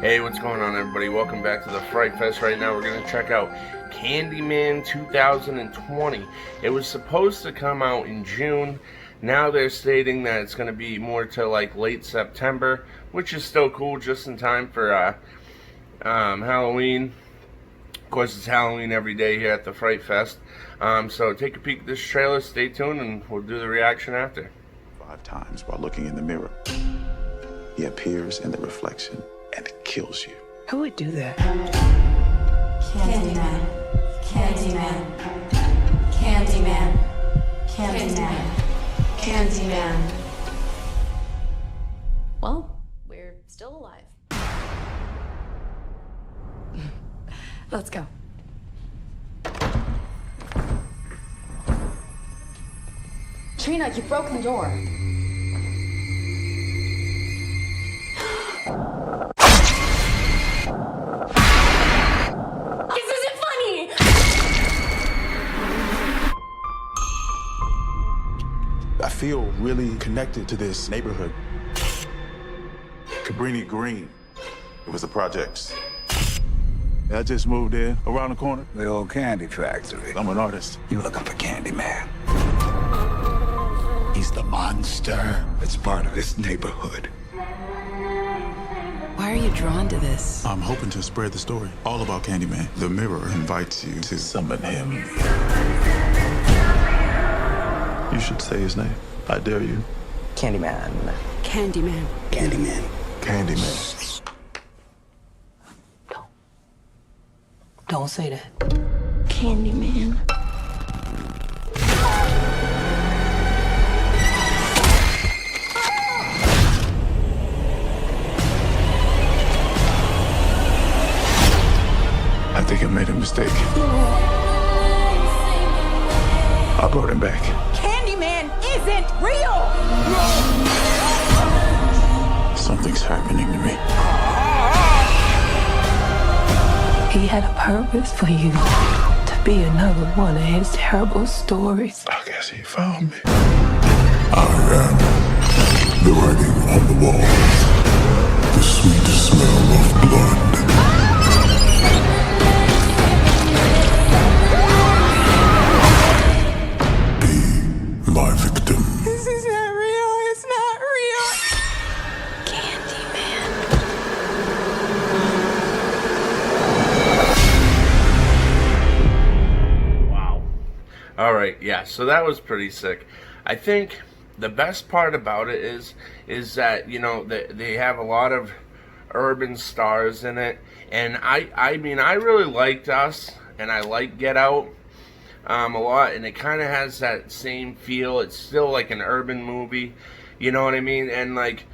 Hey, what's going on, everybody? Welcome back to the Fright Fest. Right now we're going to check out Candyman 2020. It was supposed to come out in June. Now they're stating that it's going to be more to like late September, which is still cool, just in time for Halloween. Of course, it's Halloween every day here at the Fright Fest. So take a peek at this trailer, stay tuned, and we'll do the reaction after. 5 times while looking in the mirror. He appears in the reflection and kills you. Who would do that? Candyman. Candyman. Candyman. Candyman. Candyman. Well, we're still alive. Let's go. Trina, you broke the door. This isn't funny! I feel really connected to this neighborhood. Cabrini Green. It was the projects. I just moved in around the corner. The old candy factory. I'm an artist. You looking for Candyman? He's the monster that's part of this neighborhood. Why are you drawn to this? I'm hoping to spread the story all about Candyman. The mirror invites you to summon him. You should say his name. I dare you. Candyman. Candyman. Candyman. Candyman. Don't say that. Candyman. I think I made a mistake. I brought him back. Candyman isn't real! Something's happening to me. He had a purpose for you. To be another one of his terrible stories. I guess he found me. I am the writing on the wall. The sweet smell of blood. Be my victim. This is not real. It's not real. Candyman. Wow. Alright, yeah, so that was pretty sick. I think the best part about it is that, you know, they have a lot of urban stars in it. And I mean, I really liked Us, and I like Get Out a lot, and it kind of has that same feel. It's still like an urban movie, you know what I mean? And like,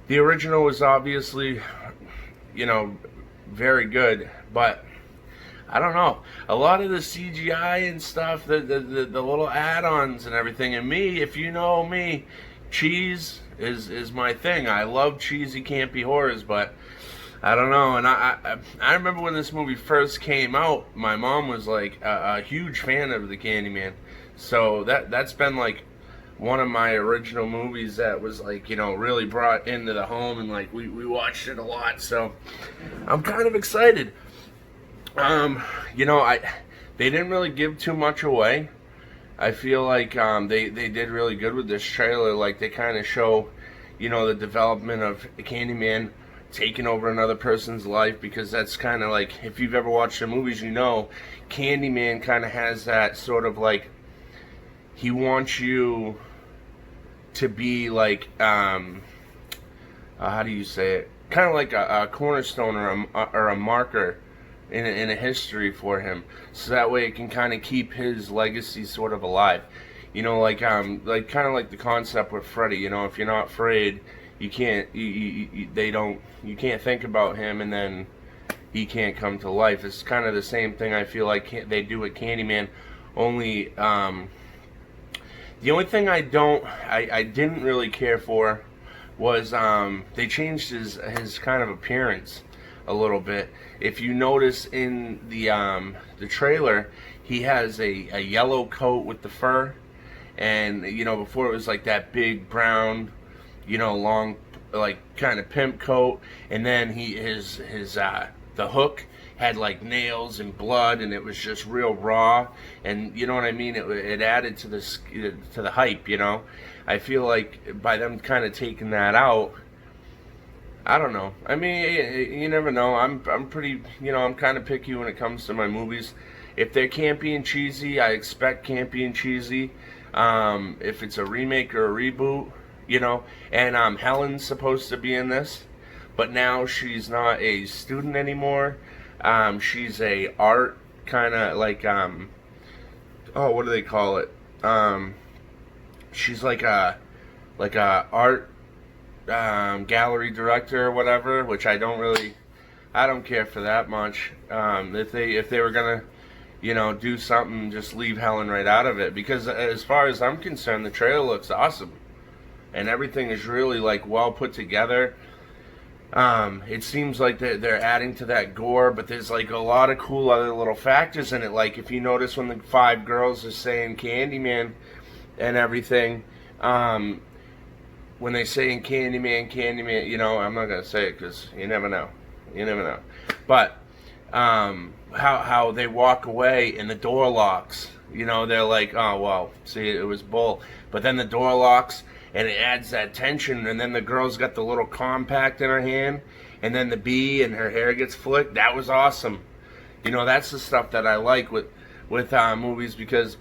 the original was obviously, you know, very good, but I don't know, a lot of the CGI and stuff, the little add-ons and everything, and me, if you know me, cheese is my thing. I love cheesy, campy horrors, but I don't know. And I remember when this movie first came out, my mom was like a huge fan of the Candyman, so that's been like one of my original movies that was like, you know, really brought into the home, and like we watched it a lot, so I'm kind of excited. You know, they didn't really give too much away. I feel like they did really good with this trailer. Like, they kind of show, you know, the development of Candyman taking over another person's life, because that's kind of like, if you've ever watched the movies, you know, Candyman kind of has that sort of like, he wants you to be like, how do you say it? Kind of like a cornerstone or a marker in a history for him, so that way it can kind of keep his legacy sort of alive. You know, like kind of like the concept with Freddy. You know, if you're not afraid, you can't you can't think about him, and then he can't come to life. It's kind of the same thing I feel like they do with Candyman, only the only thing I didn't really care for was they changed his kind of appearance a little bit. If you notice in the trailer, he has a yellow coat with the fur, and you know, before it was like that big brown, you know, long like kind of pimp coat, and then his the hook had like nails and blood, and it was just real raw, and you know what I mean. It added to the hype, you know. I feel like by them kind of taking that out, I don't know. I mean, you never know. I'm pretty, you know, I'm kind of picky when it comes to my movies. If they're campy and cheesy, I expect campy and cheesy. If it's a remake or a reboot, you know. And Helen's supposed to be in this, but now she's not a student anymore. She's a art kind of like oh, what do they call it? She's like a art gallery director or whatever, which I don't care for that much. If they were gonna, you know, do something, just leave Helen right out of it, because as far as I'm concerned, the trailer looks awesome and everything is really like well put together. It seems like they're adding to that gore, but there's like a lot of cool other little factors in it. Like if you notice when the 5 girls are saying Candyman and everything, when they say in Candyman, you know, I'm not gonna say it because you never know, But how they walk away and the door locks, you know, they're like, oh well, see, it was bull. But then the door locks and it adds that tension, and then the girl's got the little compact in her hand, and then the bee and her hair gets flicked. That was awesome. You know, that's the stuff that I like with movies, because,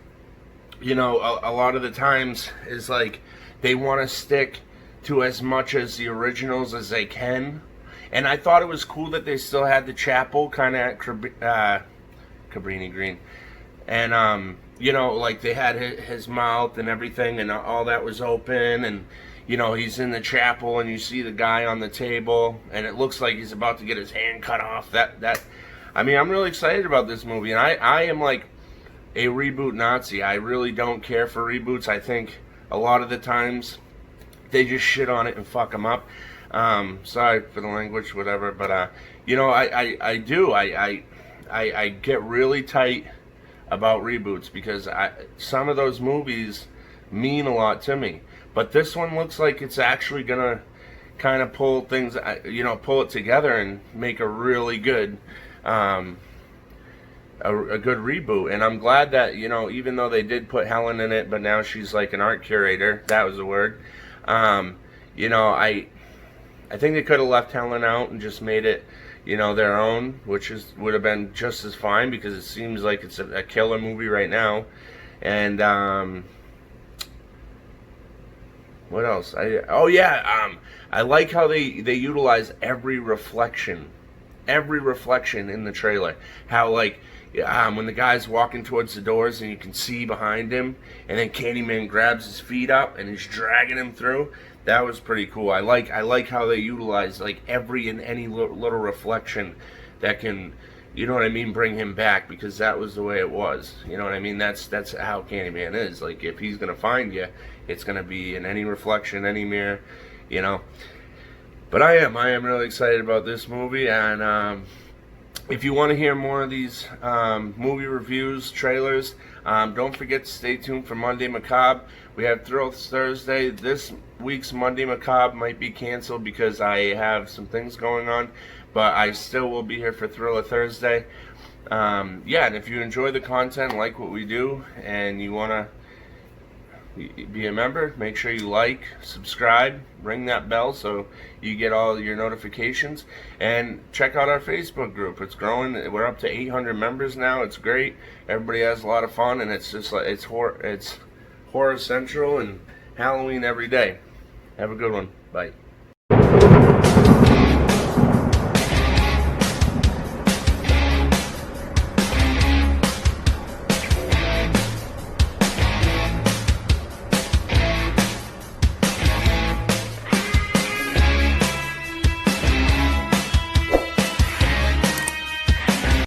you know, a lot of the times is like they want to stick to as much as the originals as they can. And I thought it was cool that they still had the chapel kind of at Cabrini Green. And, you know, like they had his mouth and everything, and all that was open. And, you know, he's in the chapel and you see the guy on the table and it looks like he's about to get his hand cut off. I mean, I'm really excited about this movie. And I am like a reboot Nazi. I really don't care for reboots. I think a lot of the times they just shit on it and fuck them up. Sorry for the language, whatever, but you know, I do. I get really tight about reboots, because some of those movies mean a lot to me. But this one looks like it's actually gonna kind of pull things, you know, pull it together and make a really good, a good reboot. And I'm glad that, you know, even though they did put Helen in it, but now she's like an art curator. That was the word. You know, I think they could have left Helen out and just made it, you know, their own, which would have been just as fine, because it seems like it's a killer movie right now. And what else? I like how they utilize every reflection in the trailer. How like when the guy's walking towards the doors and you can see behind him, and then Candyman grabs his feet up and he's dragging him through. That was pretty cool. I like how they utilize like every and any little reflection that can, you know what I mean, bring him back, because that was the way it was. You know what I mean? That's how Candyman is. Like if he's gonna find you, it's gonna be in any reflection, any mirror, you know. But I am really excited about this movie, and if you want to hear more of these movie reviews, trailers, don't forget to stay tuned for Monday Macabre. We have Thrill Thursday. This week's Monday Macabre might be canceled because I have some things going on, but I still will be here for Thriller Thursday. Yeah, and if you enjoy the content, like what we do, and you want to be a member, make sure you like, subscribe, ring that bell so you get all your notifications, and check out our Facebook group. It's growing. We're up to 800 members now. It's great. Everybody has a lot of fun, and it's just like it's horror central and Halloween every day. Have a good one. Bye.